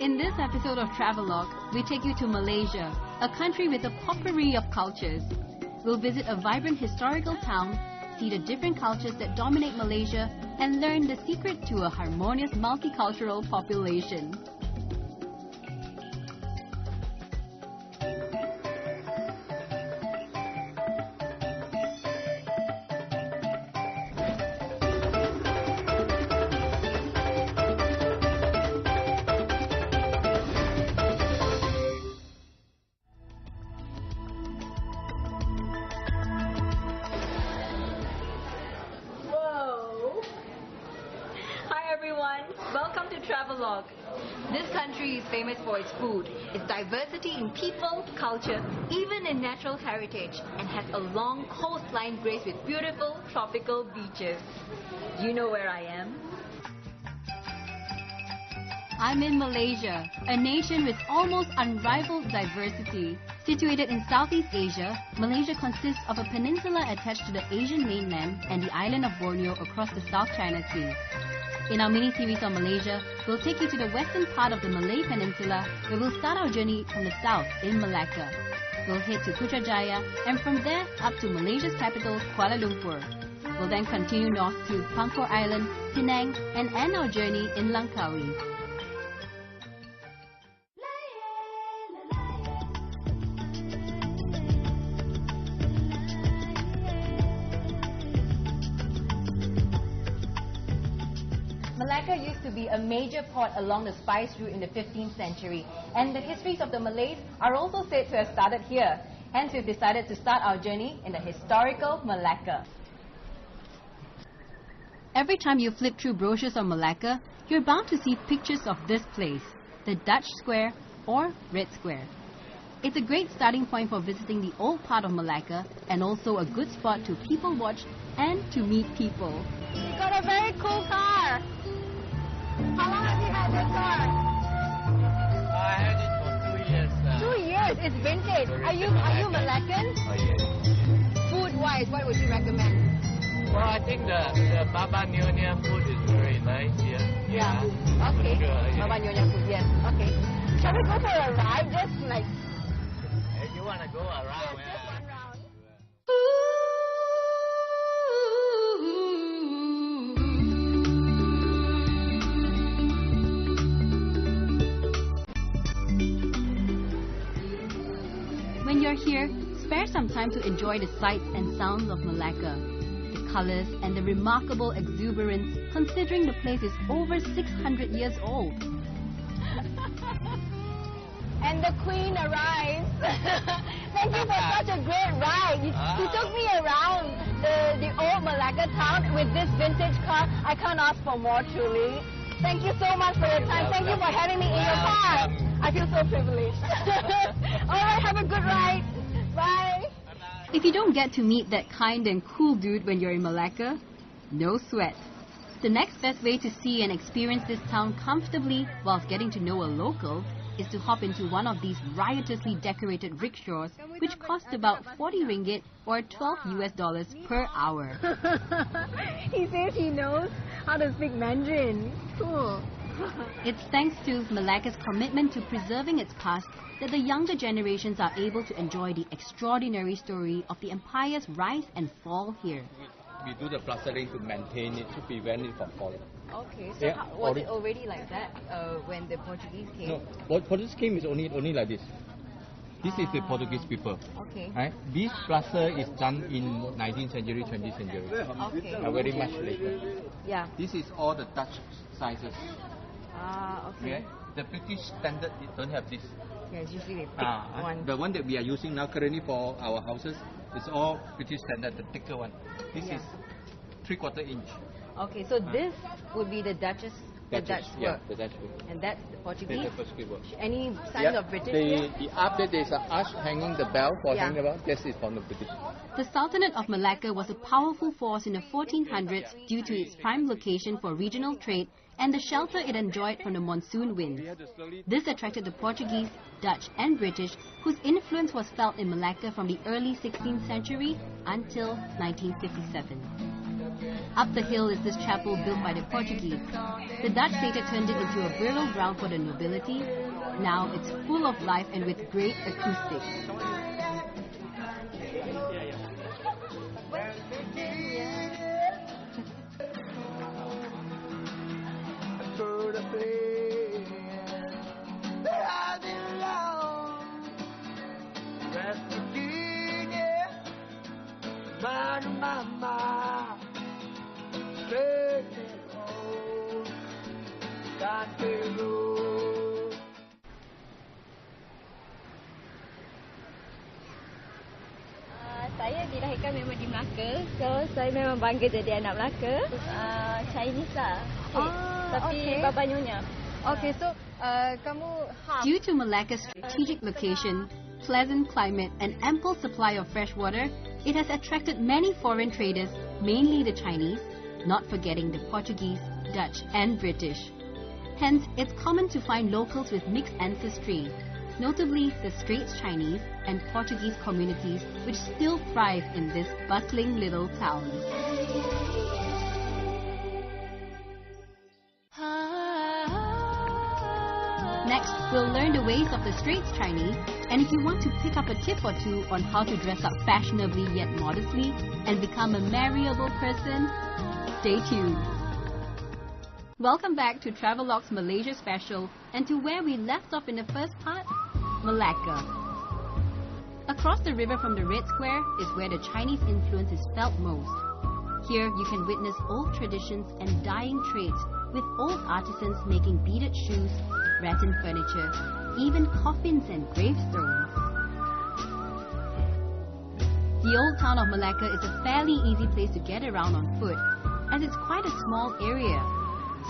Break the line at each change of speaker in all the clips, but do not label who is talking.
In this episode of Travelogue, we take you to Malaysia, a country with a potpourri of cultures. We'll visit a vibrant historical town, see the different cultures that dominate Malaysia, and learn the secret to a harmonious multicultural population.
Welcome to Travelogue. This country is famous for its food, its diversity in people, culture, even in natural heritage, and has a long coastline graced with beautiful tropical beaches. Do you know where I am?
I'm in Malaysia, a nation with almost unrivaled diversity. Situated in Southeast Asia, Malaysia consists of a peninsula attached to the Asian mainland and the island of Borneo across the South China Sea. In our mini-series on Malaysia, we'll take you to the western part of the Malay Peninsula, where we'll start our journey from the south in Malacca. We'll head to Putrajaya and from there up to Malaysia's capital, Kuala Lumpur. We'll then continue north to Pampur Island, Penang, and end our journey in Langkawi. Malacca used to be a major port along the spice route in the 15th century, and the histories of the Malays are also said to have started here. Hence, we've decided to start our journey in the historical Malacca. Every time you flip through brochures on Malacca, you're bound to see pictures of this place, the Dutch Square or Red Square. It's a great starting point for visiting the old part of Malacca and also a good spot to people watch and to meet people.
You got a very cool car. How long have you had this car?
I had it for 2 years.
2 years. It's vintage. Are you Malaccan?
Oh, yes.
Food-wise, what would you recommend?
Well, I think the Baba Nyonya food is very nice here.
Yeah.
For
Okay.
sure, yeah.
Baba Nyonya food, yes. Okay. Shall we go for a ride? Just like...
If you want to go around,
Just one round.
When you're here, spare some time to enjoy the sights and sounds of Malacca. The colours and the remarkable exuberance, considering the place is over 600 years old.
And the Queen arrives. Thank you for such a great ride. You took me around the old Malacca town with this vintage car. I can't ask for more, truly. Thank you so much for your time. Thank you for having me in your car. I feel so privileged. All right, have a good ride. Bye.
If you don't get to meet that kind and cool dude when you're in Malacca, no sweat. The next best way to see and experience this town comfortably whilst getting to know a local is to hop into one of these riotously decorated rickshaws, which cost about 40 ringgit or $12 per hour.
He says he knows how to speak Mandarin. Cool.
It's thanks to Malacca's commitment to preserving its past that the younger generations are able to enjoy the extraordinary story of the empire's rise and fall here.
We do the plastering to maintain it, to prevent it from falling.
Okay, so
Yeah,
was it already like that when the Portuguese came?
No, what Portuguese came is only like this. This is the Portuguese people.
Okay.
Right? This plaster is done in 19th century, 20th century.
Okay.
Very much later.
Yeah.
This is all the Dutch sizes.
Okay.
Okay? The British standard it don't have this.
Yeah, it's usually the thick one.
The one that we are using now currently for our houses is all British standard, the thicker one. This is 3/4 inch.
Okay, so this would be the Dutch work.
Yeah, the Dutch work.
And that's the Portuguese?
That's the Portuguese work.
Any signs of British here?
Up there, there's an arch hanging the bell for hanging the bell. This is from the British.
The Sultanate of Malacca was a powerful force in the 1400s due to its prime location for regional trade and the shelter it enjoyed from the monsoon winds. This attracted the Portuguese, Dutch and British, whose influence was felt in Malacca from the early 16th century until 1957. Up the hill is this chapel built by the Portuguese. The Dutch later turned it into a burial ground for the nobility. Now it's full of life and with great acoustics.
Saya dilahirkan memang di Melaka, so saya memang bangga jadi anak Melaka. Chinese lah, tapi Baba Nyonya.
Okay, so kamu half.
Due to Malacca's strategic location, pleasant climate and ample supply of fresh water, it has attracted many foreign traders, mainly the Chinese, not forgetting the Portuguese, Dutch and British. Hence, it's common to find locals with mixed ancestry, notably the Straits Chinese and Portuguese communities which still thrive in this bustling little town. Next, we'll learn the ways of the Straits Chinese, and if you want to pick up a tip or two on how to dress up fashionably yet modestly and become a marriable person, stay tuned. Welcome back to Travelogue's Malaysia special, and to where we left off in the first part, Malacca. Across the river from the Red Square is where the Chinese influence is felt most. Here you can witness old traditions and dying trades, with old artisans making beaded shoes, rattan furniture, even coffins and gravestones. The old town of Malacca is a fairly easy place to get around on foot, as it's quite a small area.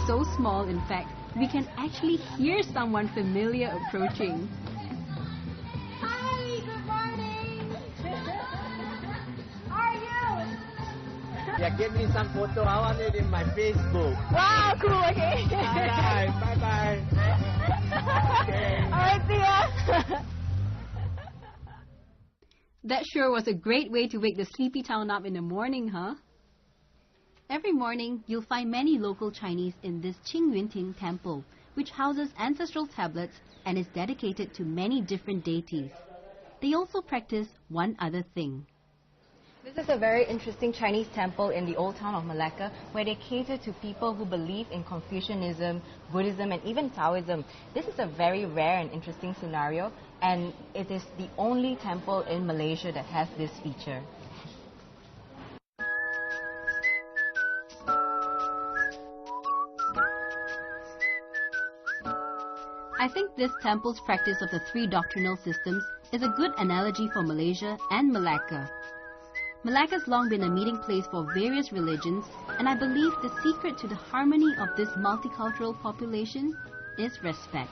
So small, in fact, we can actually hear someone familiar approaching.
Hi, good morning. How are you?
Yeah, give me some photo. I want it in my Facebook.
Wow, cool. Okay.
Alright, bye-bye. Okay.
Alright, see ya.
That sure was a great way to wake the sleepy town up in the morning, huh? Every morning, you'll find many local Chinese in this Qingyunting temple, which houses ancestral tablets and is dedicated to many different deities. They also practice one other thing.
This is a very interesting Chinese temple in the old town of Malacca, where they cater to people who believe in Confucianism, Buddhism and even Taoism. This is a very rare and interesting scenario, and it is the only temple in Malaysia that has this feature.
I think this temple's practice of the three doctrinal systems is a good analogy for Malaysia and Malacca. Malacca's long been a meeting place for various religions, and I believe the secret to the harmony of this multicultural population is respect.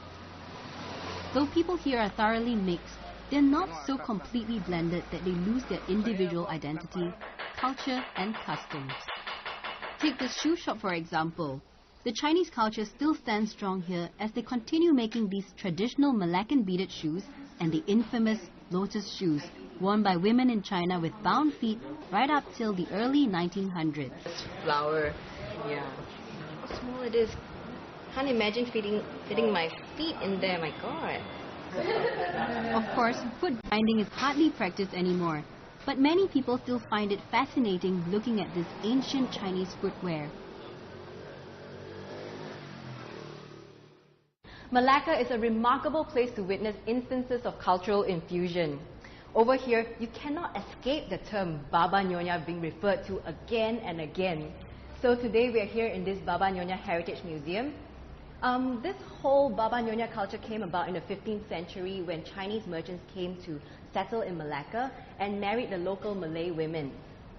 Though people here are thoroughly mixed, they're not so completely blended that they lose their individual identity, culture and customs. Take this shoe shop for example. The Chinese culture still stands strong here as they continue making these traditional Malaccan beaded shoes and the infamous lotus shoes worn by women in China with bound feet right up till the early 1900s.
Flower, yeah. How small it is. Can't imagine fitting my feet in there, my god.
Of course, foot binding is hardly practiced anymore, but many people still find it fascinating looking at this ancient Chinese footwear.
Malacca is a remarkable place to witness instances of cultural infusion. Over here, you cannot escape the term Baba Nyonya being referred to again and again. So today we are here in this Baba Nyonya Heritage Museum. This whole Baba Nyonya culture came about in the 15th century when Chinese merchants came to settle in Malacca and married the local Malay women.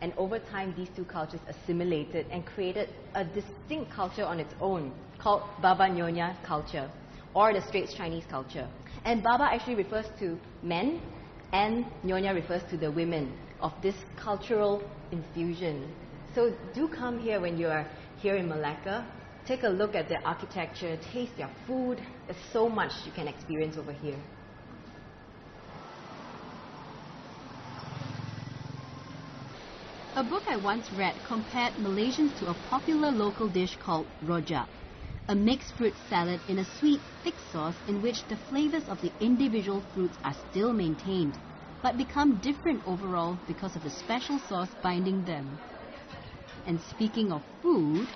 And over time, these two cultures assimilated and created a distinct culture on its own called Baba Nyonya culture, or the Straits Chinese culture. And Baba actually refers to men, and Nyonya refers to the women of this cultural infusion. So do come here when you are here in Malacca. Take a look at their architecture, taste their food. There's so much you can experience over here.
A book I once read compared Malaysians to a popular local dish called rojak, a mixed fruit salad in a sweet, thick sauce in which the flavors of the individual fruits are still maintained, but become different overall because of the special sauce binding them. And speaking of food,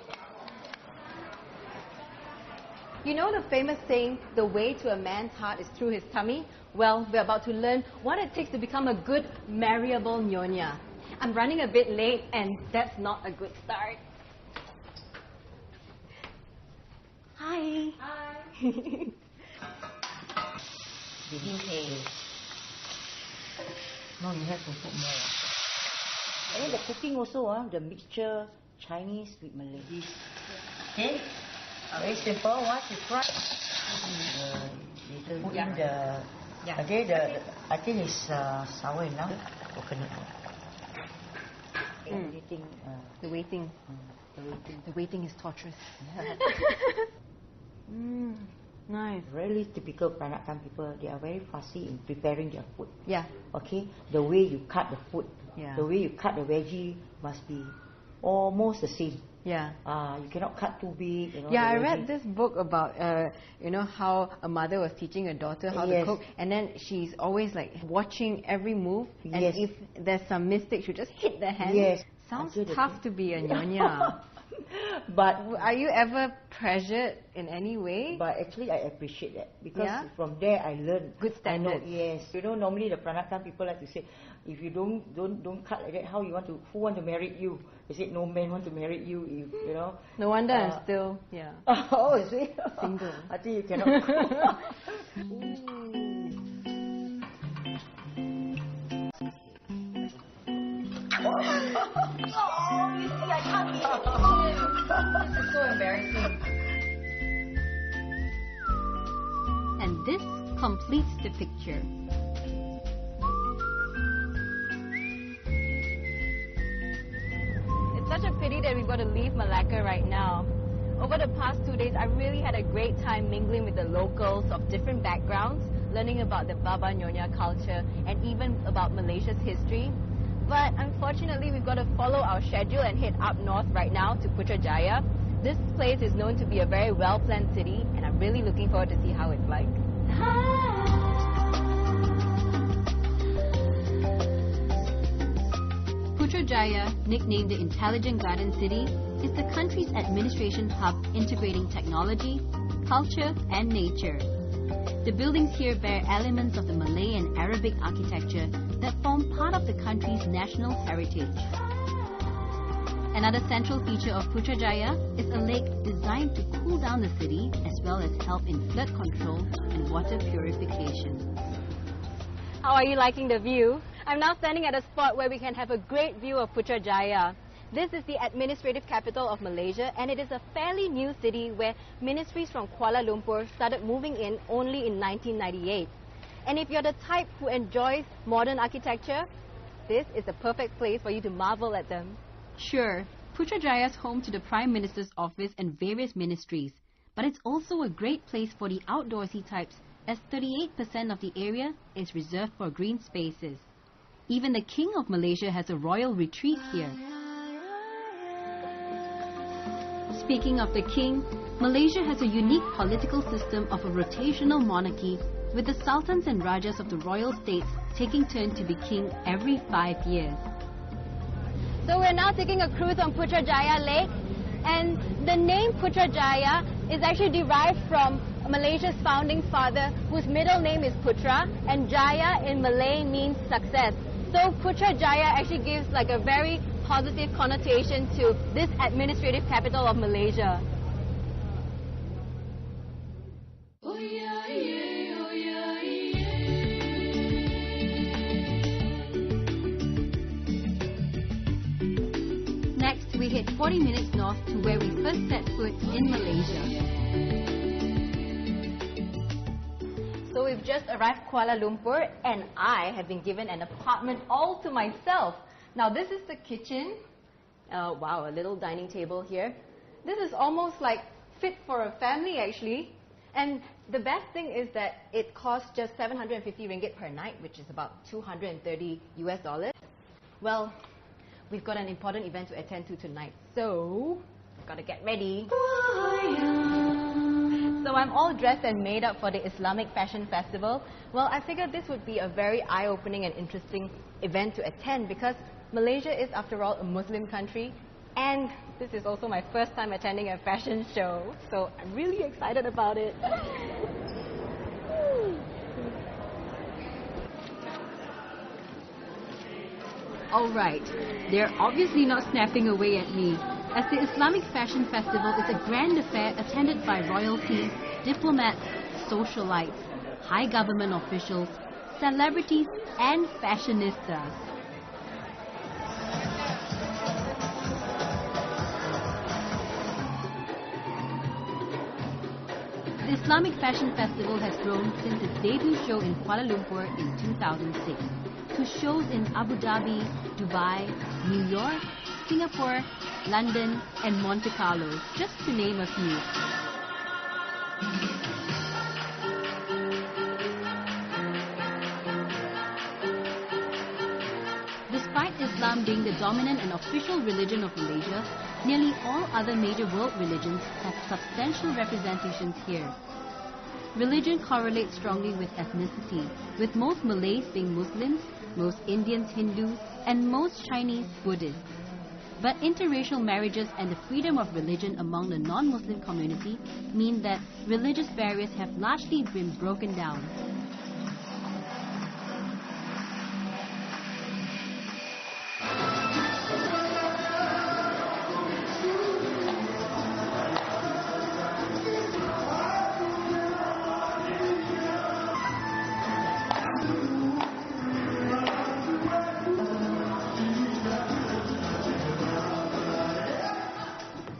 you know the famous saying, the way to a man's heart is through his tummy? Well, we're about to learn what it takes to become a good, marryable nyonya. I'm running a bit late, and that's not a good start. Hi. Hi.
Okay. Now you have to put more. And then the cooking also, the mixture Chinese with Malay. Okay? Very simple. Once you fry, you put in the. Okay, I think it's sour enough. Coconut.
The waiting is torturous. Nice.
Really typical Peranakan people. They are very fussy in preparing their food.
Yeah.
Okay, the way you cut the food, the way you cut the veggie must be almost the same.
Yeah.
You cannot cut too big.
Yeah, I read this book about how a mother was teaching a daughter how to cook, and then she's always like watching every move, and if there's some mistake, she'll just hit the hand.
Yes.
Sounds tough to be a nyonya.
But
are you ever pressured in any way?
But actually, I appreciate that because from there I learned
good standards.
Yes, normally the Peranakan people like to say, if you don't cut like that, who want to marry you? They said no man want to marry you. If,
No wonder I'm still
Oh, is it?
Single.
I think you cannot.
Oh, you see, I can't be This is so embarrassing.
and this completes the picture.
It's such a pity that we've got to leave Malacca right now. Over the past 2 days, I really had a great time mingling with the locals of different backgrounds, learning about the Baba Nyonya culture and even about Malaysia's history. But unfortunately, we've got to follow our schedule and head up north right now to Putrajaya. This place is known to be a very well-planned city, and I'm really looking forward to see how it's like.
Putrajaya, nicknamed the Intelligent Garden City, is the country's administration hub integrating technology, culture and nature. The buildings here bear elements of the Malay and Arabic architecture that form part of the country's national heritage. Another central feature of Putrajaya is a lake designed to cool down the city as well as help in flood control and water purification.
How are you liking the view? I'm now standing at a spot where we can have a great view of Putrajaya. This is the administrative capital of Malaysia, and it is a fairly new city where ministries from Kuala Lumpur started moving in only in 1998. And if you're the type who enjoys modern architecture, this is the perfect place for you to marvel at them.
Sure, Putrajaya is home to the Prime Minister's office and various ministries, but it's also a great place for the outdoorsy types, as 38% of the area is reserved for green spaces. Even the King of Malaysia has a royal retreat here. Speaking of the king, Malaysia has a unique political system of a rotational monarchy, with the sultans and rajas of the royal states taking turn to be king every 5 years.
So we're now taking a cruise on Putrajaya Lake, and the name Putrajaya is actually derived from Malaysia's founding father, whose middle name is Putra, and Jaya in Malay means success. So Putrajaya actually gives like a very positive connotation to this administrative capital of Malaysia.
Next, we head 40 minutes north to where we first set foot in Malaysia.
So we've just arrived Kuala Lumpur, and I have been given an apartment all to myself. Now this is the kitchen. Wow, a little dining table here. This is almost like fit for a family actually. And the best thing is that it costs just 750 ringgit per night, which is about $230 US. Well, we've got an important event to attend to tonight. So, gotta get ready. So I'm all dressed and made up for the Islamic Fashion Festival. Well, I figured this would be a very eye-opening and interesting event to attend because Malaysia is, after all, a Muslim country, and this is also my first time attending a fashion show, so I'm really excited about it.
Alright, they're obviously not snapping away at me, as the Islamic Fashion Festival is a grand affair attended by royalty, diplomats, socialites, high government officials, celebrities, and fashionistas. The Islamic Fashion Festival has grown since its debut show in Kuala Lumpur in 2006 to shows in Abu Dhabi, Dubai, New York, Singapore, London, and Monte Carlo, just to name a few. Despite Islam being the dominant and official religion of Malaysia, nearly all other major world religions have substantial representations here. Religion correlates strongly with ethnicity, with most Malays being Muslims, most Indians Hindus, and most Chinese Buddhists. But interracial marriages and the freedom of religion among the non-Muslim community mean that religious barriers have largely been broken down.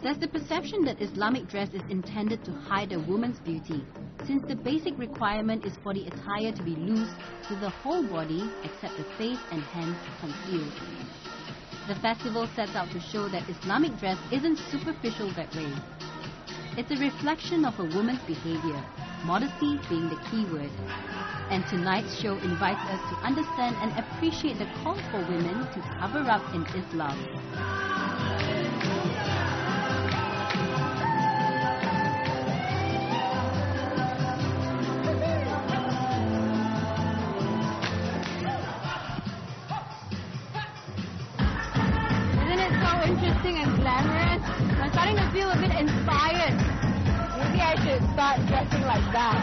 There's the perception that Islamic dress is intended to hide a woman's beauty, since the basic requirement is for the attire to be loose with the whole body except the face and hands concealed. The festival sets out to show that Islamic dress isn't superficial that way. It's a reflection of a woman's behavior, modesty being the key word. And tonight's show invites us to understand and appreciate the call for women to cover up in Islam.
Interesting and glamorous. I'm starting to feel a bit inspired. Maybe I should start dressing like that.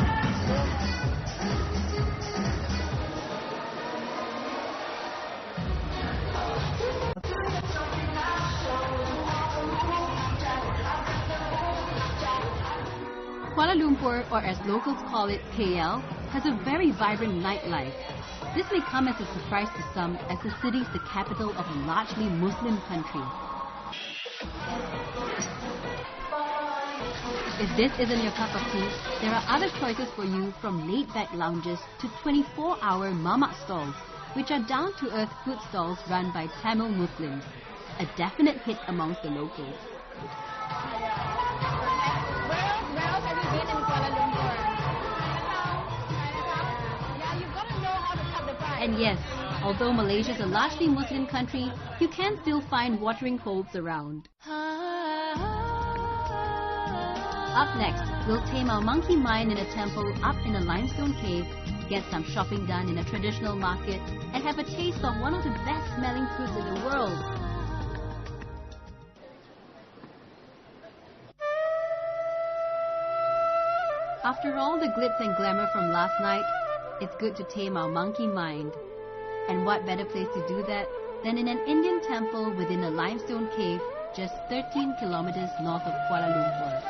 Kuala Lumpur, or as locals call it, KL, has a very vibrant nightlife. This may come as a surprise to some, as the city is the capital of a largely Muslim country. If this isn't your cup of tea, there are other choices for you, from laid-back lounges to 24-hour mamak stalls, which are down-to-earth food stalls run by Tamil Muslims, a definite hit amongst the locals.
Where else have you been in Kuala Lumpur? Yeah, you've got to know how to cut the price.
And yes, although Malaysia is a largely Muslim country, you can still find watering holes around. Up next, we'll tame our monkey mind in a temple up in a limestone cave, get some shopping done in a traditional market, and have a taste of one of the best smelling foods in the world. After all the glitz and glamour from last night, it's good to tame our monkey mind. And what better place to do that than in an Indian temple within a limestone cave just 13 kilometers north of Kuala Lumpur.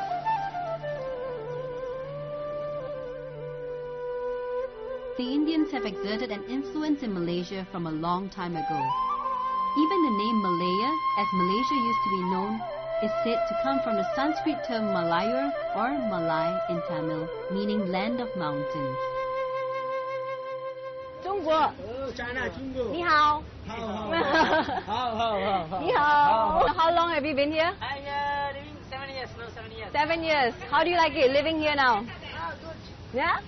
The Indians have exerted an influence in Malaysia from a long time ago. Even the name Malaya, as Malaysia used to be known, is said to come from the Sanskrit term Malayur or Malay in Tamil, meaning land of mountains.
中国
China, Chungo.
你好 你好 How long have you been here?
I'm living 7 years, no 7 years.
7 years. How do you like it living here now?
Good.
Yeah?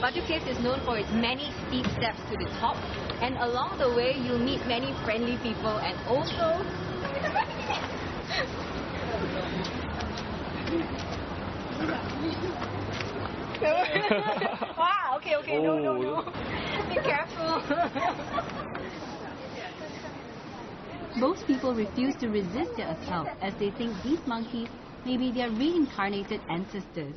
Batu Caves is known for its many steep steps to the top, and along the way you'll meet many friendly people and also wow, okay, no. Be careful.
Most people refuse to resist their assault as they think these monkeys may be their reincarnated ancestors.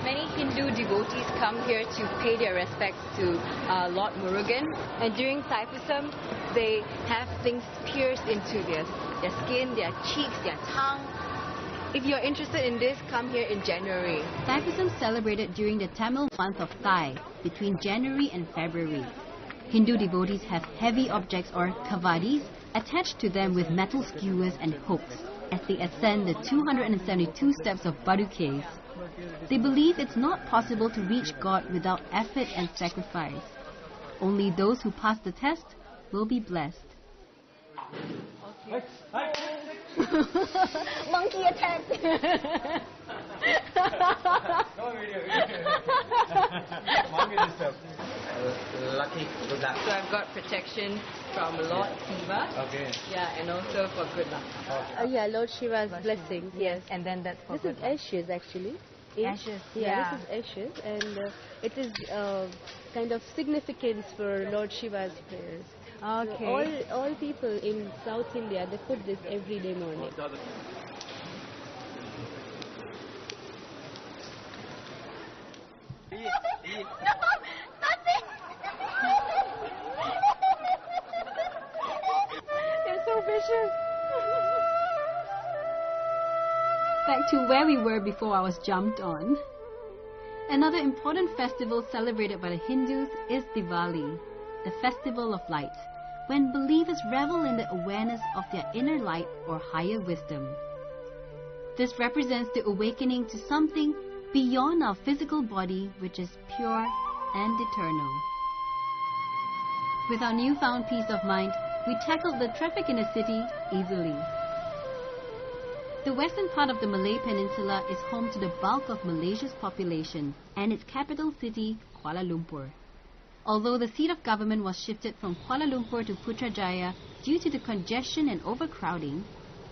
Many Hindu devotees come here to pay their respects to Lord Murugan, and during Thaipusam they have things pierced into their skin, their cheeks, their tongue. If you're interested in this, come here in January.
Thaipusam is celebrated during the Tamil month of Thai, between January and February. Hindu devotees have heavy objects or kavadis attached to them with metal skewers and hooks as they ascend the 272 steps of Batu Caves. They believe it's not possible to reach God without effort and sacrifice. Only those who pass the test will be blessed.
Monkey attack.
Lucky, good luck.
So I've got protection from Lord Shiva.
Okay.
Yeah, and also for good luck.
Yeah, Lord Shiva's blessing. Yes.
And then that's for
This
good
is
luck.
ashes actually.
Ashes.
Yeah, this is ashes, and it is kind of significance for Lord Shiva's prayers.
Okay.
So all people in South India, they put this every day morning.
They're so vicious.
Back to where we were before I was jumped on. Another important festival celebrated by the Hindus is Diwali, the festival of light, when believers revel in the awareness of their inner light or higher wisdom. This represents the awakening to something beyond our physical body, which is pure and eternal. With our newfound peace of mind, we tackled the traffic in the city easily. The western part of the Malay Peninsula is home to the bulk of Malaysia's population and its capital city, Kuala Lumpur. Although the seat of government was shifted from Kuala Lumpur to Putrajaya due to the congestion and overcrowding,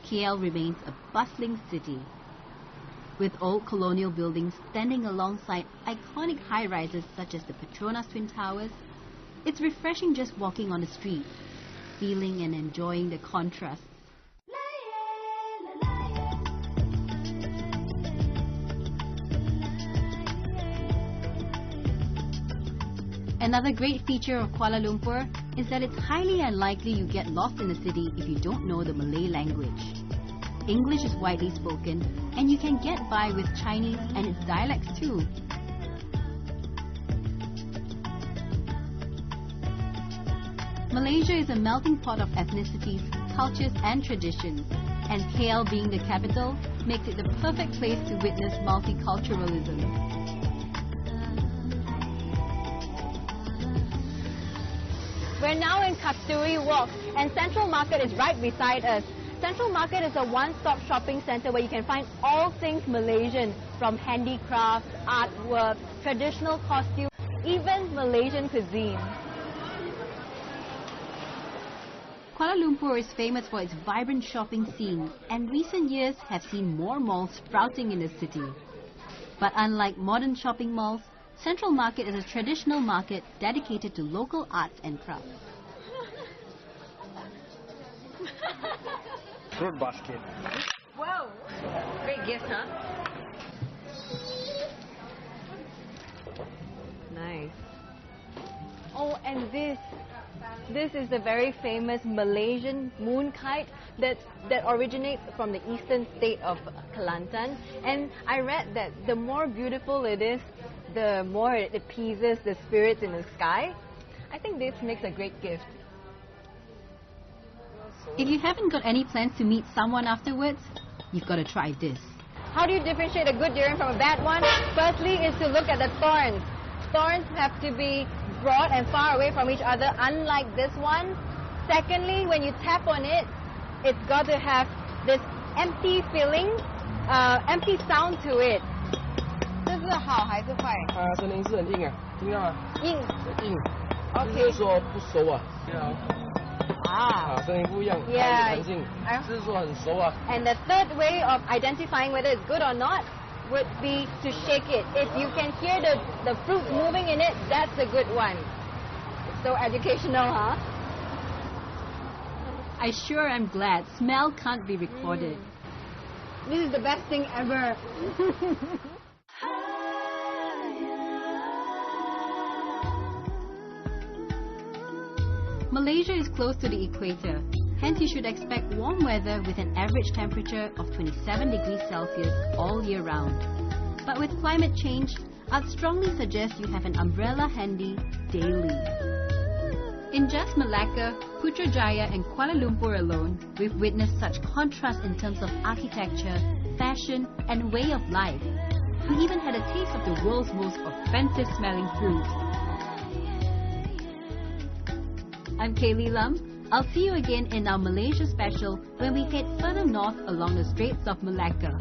KL remains a bustling city. With old colonial buildings standing alongside iconic high-rises such as the Petronas Twin Towers, it's refreshing just walking on the streets, feeling and enjoying the contrast. Another great feature of Kuala Lumpur is that it's highly unlikely you get lost in the city if you don't know the Malay language. English is widely spoken, and you can get by with Chinese and its dialects too. Malaysia is a melting pot of ethnicities, cultures and traditions, and KL being the capital makes it the perfect place to witness multiculturalism.
We're now in Kasturi Walk, and Central Market is right beside us. Central Market is a one-stop shopping center where you can find all things Malaysian, from handicrafts, artwork, traditional costumes, even Malaysian cuisine.
Kuala Lumpur is famous for its vibrant shopping scene, and recent years have seen more malls sprouting in the city. But unlike modern shopping malls, Central Market is a traditional market dedicated to local arts and crafts.
Fruit basket.
Wow! Great gift, huh? Nice.
Oh, and this is the very famous Malaysian moon kite that originates from the eastern state of Kelantan. And I read that the more beautiful it is, the more it appeases the spirits in the sky. I think this makes a great gift.
If you haven't got any plans to meet someone afterwards, you've got to try this.
How do you differentiate a good durian from a bad one? Firstly is to look at the thorns. Thorns have to be broad and far away from each other, unlike this one. Secondly, when you tap on it, it's got to have this empty feeling, empty sound to it. 这是好还是坏？
它声音是很硬啊，听到吗？
硬。
硬。
OK。
就是说不熟啊。
啊。
声音不一样，它有弹性。是说很熟啊。
And the third way of identifying whether it's good or not would be to shake it. If you can hear the fruit moving in it, that's a good one. It's so educational, huh?
I sure am glad smell can't be recorded.
This is the best thing ever.
Malaysia is close to the equator, hence you should expect warm weather with an average temperature of 27 degrees Celsius all year round. But with climate change, I'd strongly suggest you have an umbrella handy daily. In just Malacca, Putrajaya and Kuala Lumpur alone, we've witnessed such contrast in terms of architecture, fashion and way of life. We even had a taste of the world's most offensive smelling fruit. I'm Kaylee Lam. I'll see you again in our Malaysia special when we head further north along the Straits of Malacca.